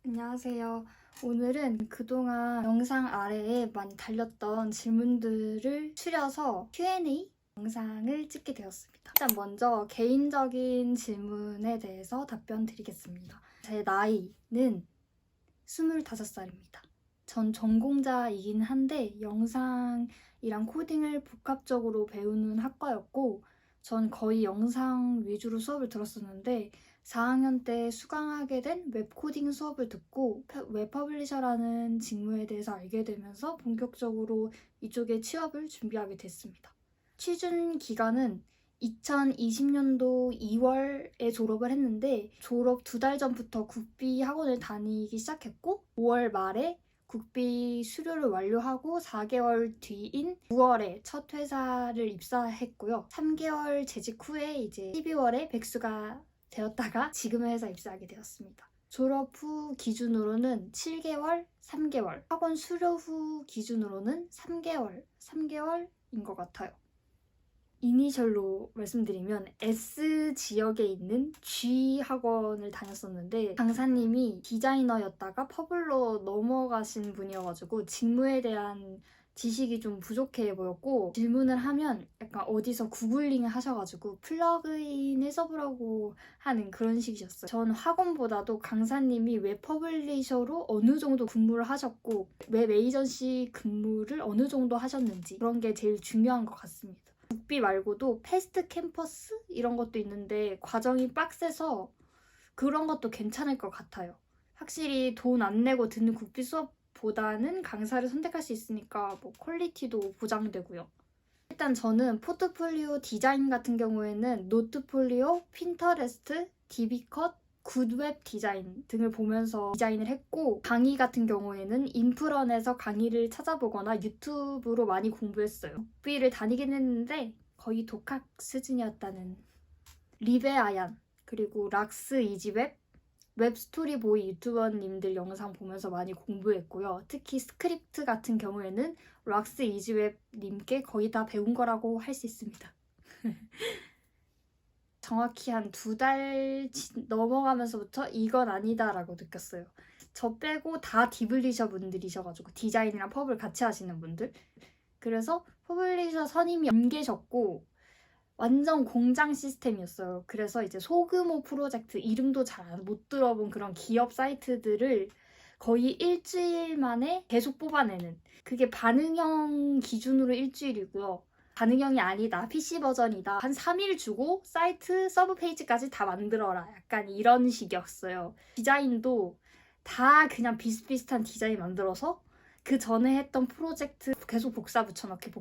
안녕하세요. 오늘은 그동안 영상 아래에 많이 달렸던 질문들을 추려서 Q&A 영상을 찍게 되었습니다. 일단 먼저 개인적인 질문에 대해서 답변 드리겠습니다. 제 나이는 25살입니다. 전 전공자이긴 한데 영상이랑 코딩을 복합적으로 배우는 학과였고 전 거의 영상 위주로 수업을 들었었는데 4학년 때 수강하게 된 웹코딩 수업을 듣고 웹퍼블리셔라는 직무에 대해서 알게 되면서 본격적으로 이쪽에 취업을 준비하게 됐습니다. 취준 기간은 2020년도 2월에 졸업을 했는데 졸업 2달 전부터 국비 학원을 다니기 시작했고 5월 말에 국비 수료를 완료하고 4개월 뒤인 9월에 첫 회사를 입사했고요. 3개월 재직 후에 이제 12월에 백수가 되었다가 지금의 회사에 입사하게 되었습니다. 졸업 후 기준으로는 7개월, 3개월, 학원 수료 후 기준으로는 3개월인 것 같아요. 이니셜로 말씀드리면 S 지역에 있는 G 학원을 다녔었는데 강사님이 디자이너였다가 퍼블로 넘어가신 분이어가지고 직무에 대한 지식이 좀 부족해 보였고 질문을 하면 약간 어디서 구글링을 하셔가지고 플러그인을 써보라고 하는 그런 식이었어요. 전 학원보다도 강사님이 웹 퍼블리셔로 어느 정도 근무를 하셨고 웹 에이전시 근무를 어느 정도 하셨는지 그런 게 제일 중요한 것 같습니다. 국비 말고도 패스트 캠퍼스 이런 것도 있는데 과정이 빡세서 그런 것도 괜찮을 것 같아요. 확실히 돈 안 내고 듣는 국비 수업보다는 강사를 선택할 수 있으니까 뭐 퀄리티도 보장되고요. 일단 저는 포트폴리오 디자인 같은 경우에는 노트폴리오, 핀터레스트, 디비컷, 굿웹 디자인 등을 보면서 디자인을 했고 강의 같은 경우에는 인프런에서 강의를 찾아보거나 유튜브로 많이 공부했어요. 국비를 다니긴 했는데 거의 독학 수준이었다는 리베아얀 그리고 락스 이지웹 웹스토리보이 유튜버님들 영상 보면서 많이 공부했고요. 특히 스크립트 같은 경우에는 락스 이지웹님께 거의 다 배운 거라고 할 수 있습니다. 정확히 한 2달 넘어가면서부터 이건 아니다 라고 느꼈어요. 저 빼고 다 디블리셔 분들이셔가지고 디자인이랑 펍을 같이 하시는 분들. 그래서 퍼블리셔 선임이 안 계셨고 완전 공장 시스템이었어요. 그래서 이제 소규모 프로젝트 이름도 잘 못 들어본 그런 기업 사이트들을 거의 일주일 만에 계속 뽑아내는 그게 반응형 기준으로 일주일이고요. 반응형이 아니다, PC 버전이다. 한 3일 주고 사이트 서브 페이지까지 다 만들어라. 약간 이런 식이었어요. 디자인도 다 그냥 비슷비슷한 디자인 만들어서 그 전에 했던 프로젝트 계속 복사 붙여넣기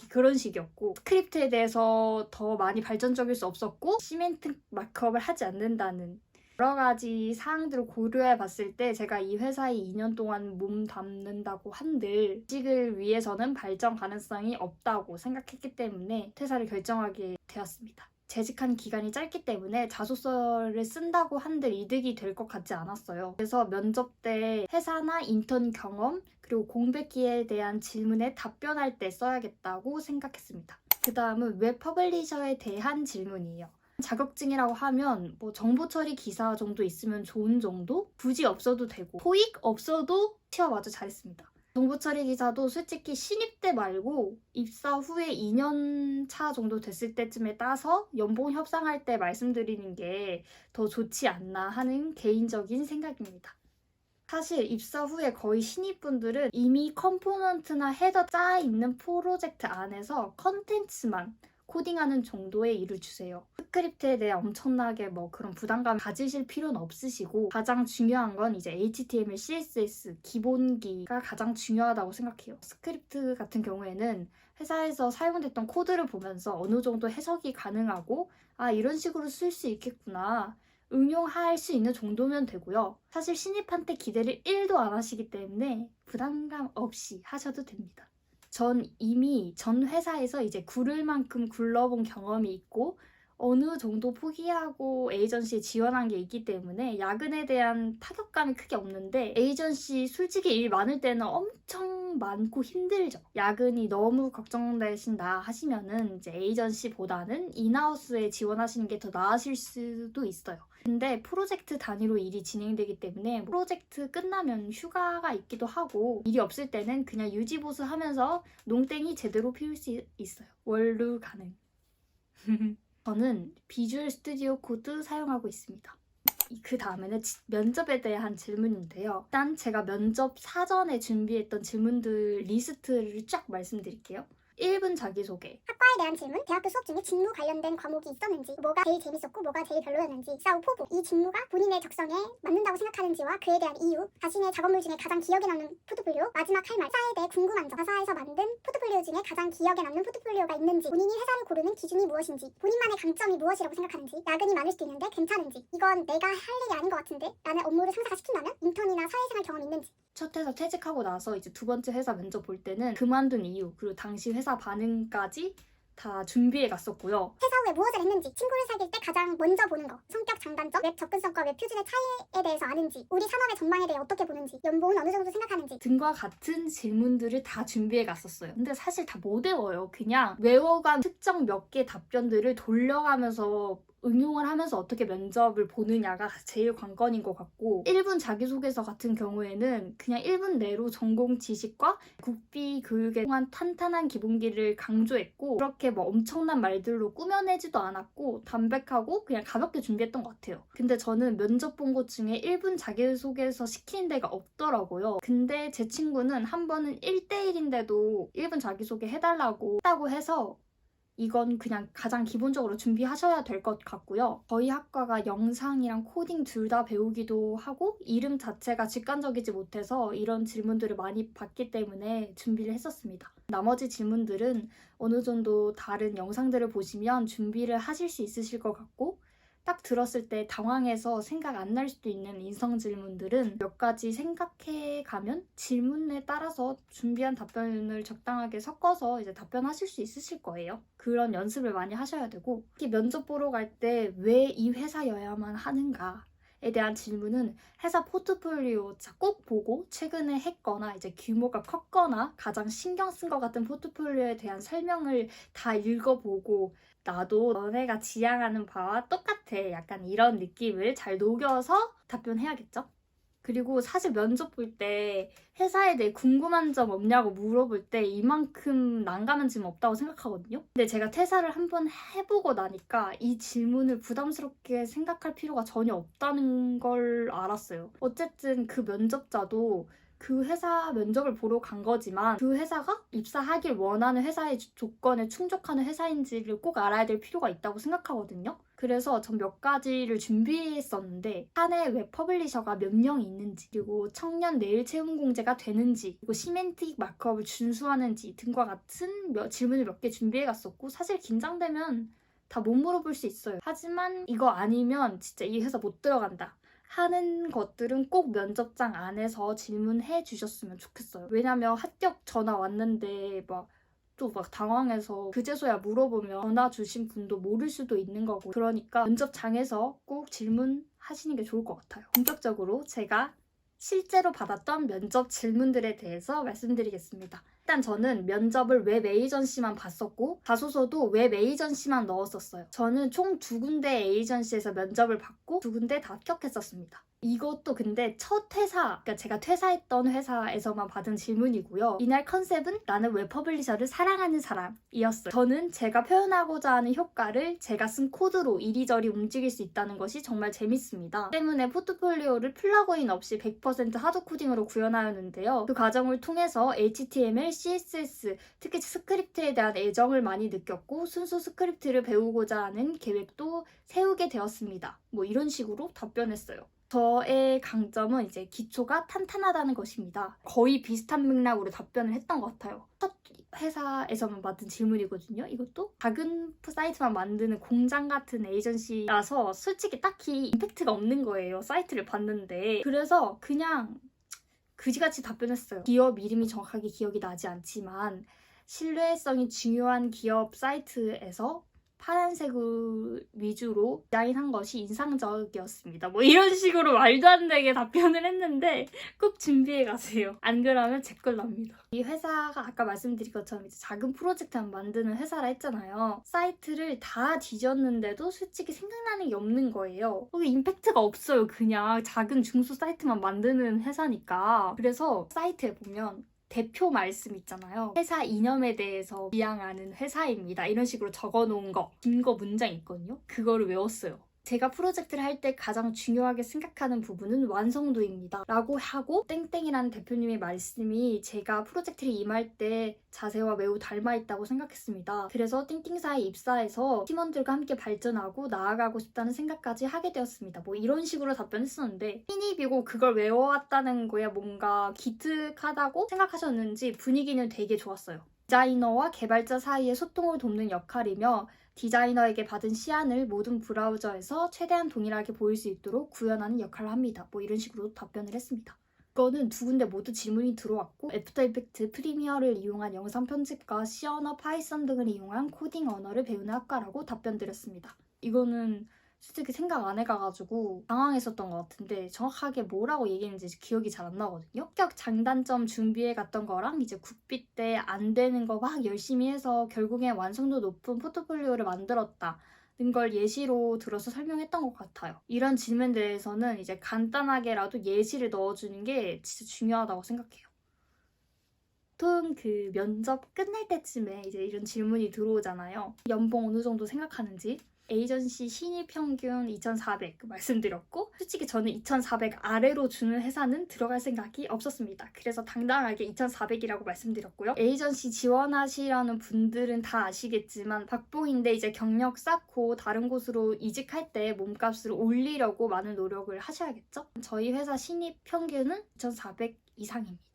그런 식이었고 스크립트에 대해서 더 많이 발전적일 수 없었고 시멘트 마크업을 하지 않는다는 여러 가지 사항들을 고려해 봤을 때 제가 이 회사에 2년 동안 몸 담는다고 한들 이직을 위해서는 발전 가능성이 없다고 생각했기 때문에 퇴사를 결정하게 되었습니다. 재직한 기간이 짧기 때문에 자소서를 쓴다고 한들 이득이 될 것 같지 않았어요. 그래서 면접 때 회사나 인턴 경험 그리고 공백기에 대한 질문에 답변할 때 써야겠다고 생각했습니다. 그 다음은 웹 퍼블리셔에 대한 질문이에요. 자격증이라고 하면 뭐 정보 처리 기사 정도 있으면 좋은 정도? 굳이 없어도 되고 토익 없어도 취업 아주 잘했습니다. 정보 처리 기사도 솔직히 신입 때 말고 입사 후에 2년 차 정도 됐을 때쯤에 따서 연봉 협상할 때 말씀드리는 게 더 좋지 않나 하는 개인적인 생각입니다. 사실 입사 후에 거의 신입분들은 이미 컴포넌트나 헤더 짜 있는 프로젝트 안에서 컨텐츠만 코딩하는 정도의 일을 주세요. 스크립트에 대해 엄청나게 뭐 그런 부담감 가지실 필요는 없으시고 가장 중요한 건 이제 HTML, CSS 기본기가 가장 중요하다고 생각해요. 스크립트 같은 경우에는 회사에서 사용됐던 코드를 보면서 어느 정도 해석이 가능하고 아 이런 식으로 쓸 수 있겠구나 응용할 수 있는 정도면 되고요. 사실 신입한테 기대를 1도 안 하시기 때문에 부담감 없이 하셔도 됩니다. 전 이미 전 회사에서 이제 구를 만큼 굴러본 경험이 있고 어느 정도 포기하고 에이전시에 지원한 게 있기 때문에 야근에 대한 타격감이 크게 없는데 에이전시 솔직히 일 많을 때는 엄청 많고 힘들죠. 야근이 너무 걱정되신다 하시면은 이제 에이전시보다는 인하우스에 지원하시는 게 더 나으실 수도 있어요. 근데 프로젝트 단위로 일이 진행되기 때문에 프로젝트 끝나면 휴가가 있기도 하고 일이 없을 때는 그냥 유지보수 하면서 농땡이 제대로 피울 수 있어요. 월류 가능. 저는 비주얼 스튜디오 코드 사용하고 있습니다. 그 다음에는 면접에 대한 질문인데요. 일단 제가 면접 사전에 준비했던 질문들 리스트를 쫙 말씀드릴게요. 1분 자기소개. 학과에 대한 질문, 대학교 수업 중에 직무 관련된 과목이 있었는지, 뭐가 제일 재밌었고 뭐가 제일 별로였는지, 사후 포부, 이 직무가 본인의 적성에 맞는다고 생각하는지와 그에 대한 이유, 자신의 작업물 중에 가장 기억에 남는 포트폴리오, 마지막 할 말, 회사에 대해 궁금한 점, 회사에서 만든 포트폴리오 중에 가장 기억에 남는 포트폴리오가 있는지, 본인이 회사를 고르는 기준이 무엇인지, 본인만의 강점이 무엇이라고 생각하는지, 야근이 많을 수도 있는데 괜찮은지, 이건 내가 할 일이 아닌 것 같은데 라는 업무를 상사가 시킨다면, 인턴이나 사회생활 경험 있는지. 첫 회사 퇴직하고 나서 이제 두 번째 회사 면접 볼 때는 그만둔 이유, 그리고 당시 회사 반응까지 다 준비해 갔었고요. 회사 후에 무엇을 했는지, 친구를 사귈 때 가장 먼저 보는 거, 성격 장단점, 웹 접근성과 웹 표준의 차이에 대해서 아는지, 우리 산업의 전망에 대해 어떻게 보는지, 연봉은 어느 정도 생각하는지 등과 같은 질문들을 다 준비해 갔었어요. 근데 사실 다 못 외워요. 그냥 외워간 특정 몇 개 답변들을 돌려가면서 응용을 하면서 어떻게 면접을 보느냐가 제일 관건인 것 같고 1분 자기소개서 같은 경우에는 그냥 1분 내로 전공 지식과 국비 교육에 통한 탄탄한 기본기를 강조했고 그렇게 뭐 엄청난 말들로 꾸며내지도 않았고 담백하고 그냥 가볍게 준비했던 것 같아요. 근데 저는 면접 본 곳 중에 1분 자기소개서 시키는 데가 없더라고요. 근데 제 친구는 한 번은 1대1인데도 1분 자기소개 해달라고 했다고 해서 이건 그냥 가장 기본적으로 준비하셔야 될 것 같고요. 저희 학과가 영상이랑 코딩 둘 다 배우기도 하고 이름 자체가 직관적이지 못해서 이런 질문들을 많이 받기 때문에 준비를 했었습니다. 나머지 질문들은 어느 정도 다른 영상들을 보시면 준비를 하실 수 있으실 것 같고 딱 들었을 때 당황해서 생각 안 날 수도 있는 인성 질문들은 몇 가지 생각해 가면 질문에 따라서 준비한 답변을 적당하게 섞어서 이제 답변하실 수 있으실 거예요. 그런 연습을 많이 하셔야 되고 특히 면접 보러 갈 때 왜 이 회사여야만 하는가 에 대한 질문은 회사 포트폴리오 꼭 보고 최근에 했거나 이제 규모가 컸거나 가장 신경 쓴 것 같은 포트폴리오에 대한 설명을 다 읽어보고 나도 너네가 지향하는 바와 똑같아. 약간 이런 느낌을 잘 녹여서 답변해야겠죠? 그리고 사실 면접 볼 때 회사에 대해 궁금한 점 없냐고 물어볼 때 이만큼 난감한 질문 없다고 생각하거든요. 근데 제가 퇴사를 한번 해보고 나니까 이 질문을 부담스럽게 생각할 필요가 전혀 없다는 걸 알았어요. 어쨌든 그 면접자도 그 회사 면접을 보러 간 거지만 그 회사가 입사하길 원하는 회사의 조건에 충족하는 회사인지를 꼭 알아야 될 필요가 있다고 생각하거든요. 그래서 전 몇 가지를 준비했었는데 사내 웹 퍼블리셔가 몇 명 있는지 그리고 청년 내일 채용 공제가 되는지 그리고 시멘틱 마크업을 준수하는지 등과 같은 질문을 몇 개 준비해갔었고 사실 긴장되면 다 못 물어볼 수 있어요. 하지만 이거 아니면 진짜 이 회사 못 들어간다 하는 것들은 꼭 면접장 안에서 질문해 주셨으면 좋겠어요. 왜냐면 합격 전화 왔는데 또 당황해서 그제서야 물어보면 전화 주신 분도 모를 수도 있는 거고 그러니까 면접장에서 꼭 질문하시는 게 좋을 것 같아요. 본격적으로 제가 실제로 받았던 면접 질문들에 대해서 말씀드리겠습니다. 일단 저는 면접을 웹 에이전시만 봤었고 자소서도 웹 에이전시만 넣었었어요. 저는 총 2군데 에이전시에서 면접을 받고 2군데 다 합격했었습니다. 이것도 근데 첫 회사, 그러니까 제가 퇴사했던 회사에서만 받은 질문이고요. 이날 컨셉은 나는 웹 퍼블리셔를 사랑하는 사람이었어요. 저는 제가 표현하고자 하는 효과를 제가 쓴 코드로 이리저리 움직일 수 있다는 것이 정말 재밌습니다. 때문에 포트폴리오를 플러그인 없이 100% 하드 코딩으로 구현하였는데요. 그 과정을 통해서 HTML, CSS, 특히 스크립트에 대한 애정을 많이 느꼈고 순수 스크립트를 배우고자 하는 계획도 세우게 되었습니다. 이런 식으로 답변했어요. 저의 강점은 이제 기초가 탄탄하다는 것입니다. 거의 비슷한 맥락으로 답변을 했던 것 같아요. 첫 회사에서만 받은 질문이거든요. 이것도 작은 사이트만 만드는 공장 같은 에이전시라서 솔직히 딱히 임팩트가 없는 거예요. 사이트를 봤는데. 그래서 그냥 그지같이 답변했어요. 기업 이름이 정확하게 기억이 나지 않지만 신뢰성이 중요한 기업 사이트에서 파란색 위주로 디자인한 것이 인상적이었습니다. 뭐 이런 식으로 말도 안 되게 답변을 했는데 꼭 준비해 가세요. 안 그러면 제 걸 납니다. 이 회사가 아까 말씀드린 것처럼 이제 작은 프로젝트만 만드는 회사라 했잖아요. 사이트를 다 뒤졌는데도 솔직히 생각나는 게 없는 거예요. 임팩트가 없어요. 그냥 작은 중소 사이트만 만드는 회사니까. 그래서 사이트에 보면 대표 말씀 있잖아요. 회사 이념에 대해서 지향하는 회사입니다. 이런 식으로 적어놓은 거, 긴 거 문장 있거든요. 그거를 외웠어요. 제가 프로젝트를 할 때 가장 중요하게 생각하는 부분은 완성도입니다. 라고 하고 땡땡이라는 대표님의 말씀이 제가 프로젝트를 임할 때 자세와 매우 닮아있다고 생각했습니다. 그래서 띵띵사에 입사해서 팀원들과 함께 발전하고 나아가고 싶다는 생각까지 하게 되었습니다. 뭐 이런 식으로 답변했었는데 신입이고 그걸 외워왔다는 거에 뭔가 기특하다고 생각하셨는지 분위기는 되게 좋았어요. 디자이너와 개발자 사이의 소통을 돕는 역할이며 디자이너에게 받은 시안을 모든 브라우저에서 최대한 동일하게 보일 수 있도록 구현하는 역할을 합니다. 뭐 이런 식으로 답변을 했습니다. 이거는 두 군데 모두 질문이 들어왔고 애프터 이펙트 프리미어를 이용한 영상 편집과 C 언어, 파이썬 등을 이용한 코딩 언어를 배우는 학과라고 답변 드렸습니다. 이거는 솔직히 생각 안 해가지고 당황했었던 것 같은데 정확하게 뭐라고 얘기했는지 기억이 잘 안 나거든요. 합격 장단점 준비해 갔던 거랑 이제 국비 때 안 되는 거 막 열심히 해서 결국엔 완성도 높은 포트폴리오를 만들었다. 는 걸 예시로 들어서 설명했던 것 같아요. 이런 질문들에서는 이제 간단하게라도 예시를 넣어주는 게 진짜 중요하다고 생각해요. 보통 그 면접 끝날 때쯤에 이제 이런 질문이 들어오잖아요. 연봉 어느 정도 생각하는지. 에이전시 신입 평균 2,400 말씀드렸고 솔직히 저는 2,400 아래로 주는 회사는 들어갈 생각이 없었습니다. 그래서 당당하게 2,400이라고 말씀드렸고요. 에이전시 지원하시려는 분들은 다 아시겠지만 박봉인데 이제 경력 쌓고 다른 곳으로 이직할 때 몸값을 올리려고 많은 노력을 하셔야겠죠? 저희 회사 신입 평균은 2,400 이상입니다.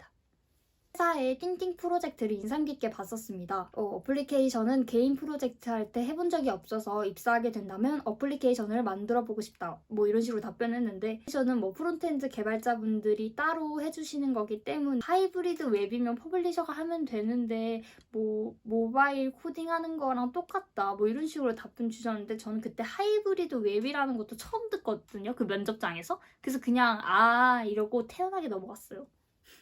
회사의 띵띵 프로젝트를 인상 깊게 봤었습니다. 어플리케이션은 개인 프로젝트 할 때 해본 적이 없어서 입사하게 된다면 어플리케이션을 만들어 보고 싶다. 뭐 이런 식으로 답변했는데 저는 뭐 프론트엔드 개발자분들이 따로 해주시는 거기 때문에 하이브리드 웹이면 퍼블리셔가 하면 되는데 뭐 모바일 코딩하는 거랑 똑같다. 뭐 이런 식으로 답변 주셨는데 저는 그때 하이브리드 웹이라는 것도 처음 듣거든요. 그 면접장에서. 그래서 그냥 이러고 태연하게 넘어갔어요.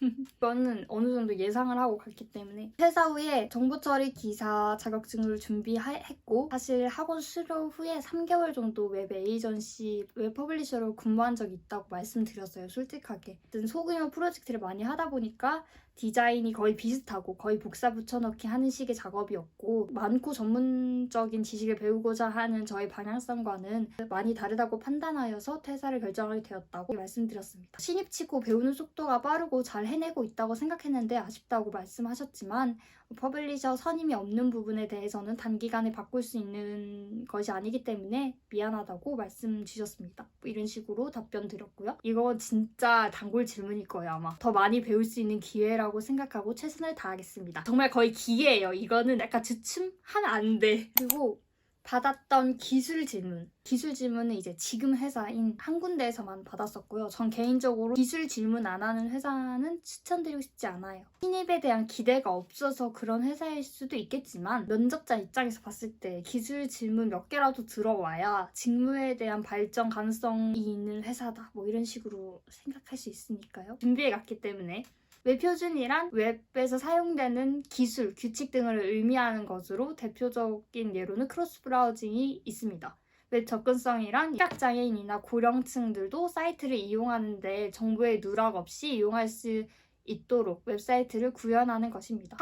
이거는 어느 정도 예상을 하고 갔기 때문에 퇴사 후에 정보 처리 기사 자격증을 준비했고 사실 학원 수료 후에 3개월 정도 웹 에이전시 웹 퍼블리셔로 근무한 적이 있다고 말씀드렸어요. 솔직하게. 소규모 프로젝트를 많이 하다 보니까 디자인이 거의 비슷하고 거의 복사 붙여넣기 하는 식의 작업이었고 많고 전문적인 지식을 배우고자 하는 저의 방향성과는 많이 다르다고 판단하여서 퇴사를 결정하게 되었다고 말씀드렸습니다. 신입치고 배우는 속도가 빠르고 잘 해내고 있다고 생각했는데 아쉽다고 말씀하셨지만 퍼블리셔 선임이 없는 부분에 대해서는 단기간에 바꿀 수 있는 것이 아니기 때문에 미안하다고 말씀 주셨습니다. 이런 식으로 답변 드렸고요. 이거 진짜 단골 질문일 거예요 아마. 더 많이 배울 수 있는 기회라고 생각하고 최선을 다하겠습니다. 정말 거의 기회예요. 이거는 약간 주춤하면 안 돼. 그리고 받았던 기술 질문은 이제 지금 회사인 한 군데에서만 받았었고요. 전 개인적으로 기술 질문 안 하는 회사는 추천드리고 싶지 않아요. 신입에 대한 기대가 없어서 그런 회사일 수도 있겠지만 면접자 입장에서 봤을 때 기술 질문 몇 개라도 들어와야 직무에 대한 발전 가능성이 있는 회사다. 뭐 이런 식으로 생각할 수 있으니까요. 준비해 갔기 때문에 웹표준이란 웹에서 사용되는 기술, 규칙 등을 의미하는 것으로 대표적인 예로는 크로스 브라우징이 있습니다. 웹 접근성이란 시각장애인이나 고령층들도 사이트를 이용하는데 정보의 누락 없이 이용할 수 있도록 웹사이트를 구현하는 것입니다.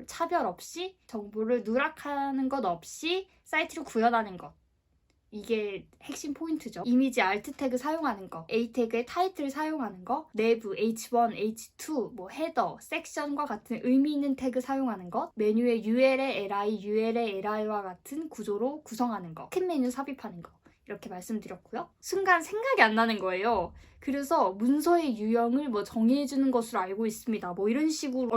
차별 없이 정보를 누락하는 것 없이 사이트를 구현하는 것. 이게 핵심 포인트죠. 이미지 알트 태그 사용하는 거, A 태그의 타이틀 사용하는 거, 내부 H1, H2, 뭐 헤더, 섹션과 같은 의미 있는 태그 사용하는 것, 메뉴의 UL의 LI, UL의 LI와 같은 구조로 구성하는 거, 큰 메뉴 삽입하는 거. 이렇게 말씀드렸고요. 순간 생각이 안 나는 거예요. 그래서 문서의 유형을 뭐 정의해주는 것으로 알고 있습니다. 뭐 이런 식으로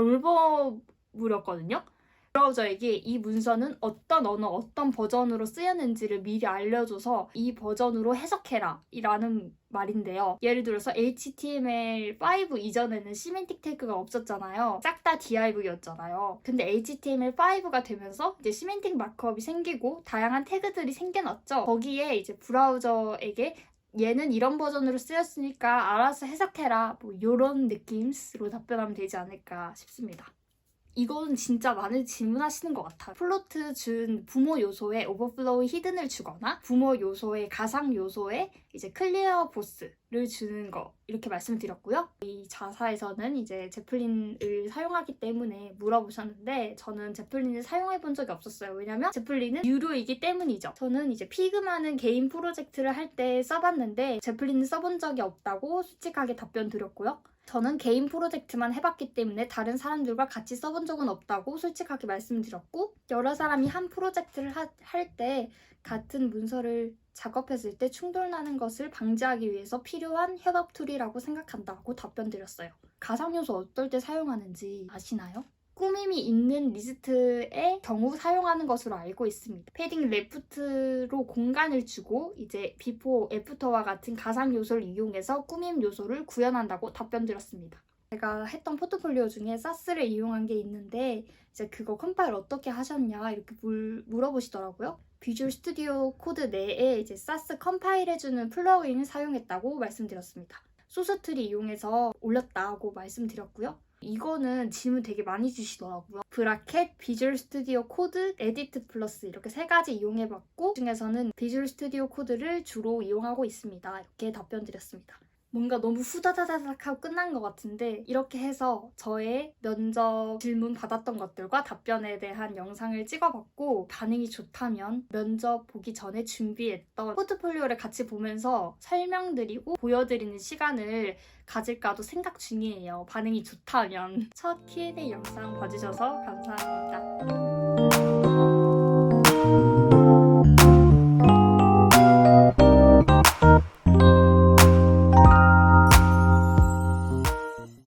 얼버무렸거든요. 브라우저에게 이 문서는 어떤 언어, 어떤 버전으로 쓰였는지를 미리 알려줘서 이 버전으로 해석해라 이라는 말인데요. 예를 들어서 HTML5 이전에는 시멘틱 태그가 없었잖아요. 싹 다 div였잖아요. 근데 HTML5가 되면서 이제 시멘틱 마크업이 생기고 다양한 태그들이 생겨났죠. 거기에 이제 브라우저에게 얘는 이런 버전으로 쓰였으니까 알아서 해석해라 뭐 이런 느낌으로 답변하면 되지 않을까 싶습니다. 이건 진짜 많은 질문하시는 것 같아요. 플로트 준 부모 요소에 오버플로우 히든을 주거나 부모 요소에 가상 요소에 이제 클리어 보스를 주는 거 이렇게 말씀드렸고요. 이 자사에서는 이제 제플린을 사용하기 때문에 물어보셨는데 저는 제플린을 사용해 본 적이 없었어요. 왜냐면 제플린은 유료이기 때문이죠. 저는 이제 피그마는 개인 프로젝트를 할 때 써봤는데 제플린을 써본 적이 없다고 솔직하게 답변 드렸고요. 저는 개인 프로젝트만 해봤기 때문에 다른 사람들과 같이 써본 적은 없다고 솔직하게 말씀드렸고 여러 사람이 한 프로젝트를 할 때 같은 문서를 작업했을 때 충돌나는 것을 방지하기 위해서 필요한 협업 툴이라고 생각한다고 답변 드렸어요. 가상요소 어떨 때 사용하는지 아시나요? 꾸밈이 있는 리스트의 경우 사용하는 것으로 알고 있습니다. 패딩 레프트로 공간을 주고 이제 비포, 애프터와 같은 가상 요소를 이용해서 꾸밈 요소를 구현한다고 답변 드렸습니다. 제가 했던 포트폴리오 중에 사스를 이용한 게 있는데 이제 그거 컴파일 어떻게 하셨냐 이렇게 물어보시더라고요. 비주얼 스튜디오 코드 내에 이제 사스 컴파일해주는 플러그인을 사용했다고 말씀드렸습니다. 소스 트리 이용해서 올렸다고 말씀드렸고요. 이거는 질문 되게 많이 주시더라고요. 브라켓, 비주얼 스튜디오 코드, 에디트 플러스 이렇게 세 가지 이용해봤고 중에서는 비주얼 스튜디오 코드를 주로 이용하고 있습니다. 이렇게 답변 드렸습니다. 뭔가 너무 후다다다닥 하고 끝난 것 같은데 이렇게 해서 저의 면접 질문 받았던 것들과 답변에 대한 영상을 찍어봤고 반응이 좋다면 면접 보기 전에 준비했던 포트폴리오를 같이 보면서 설명드리고 보여드리는 시간을 가질까도 생각 중이에요. 반응이 좋다면 첫 Q&A 영상 봐주셔서 감사합니다.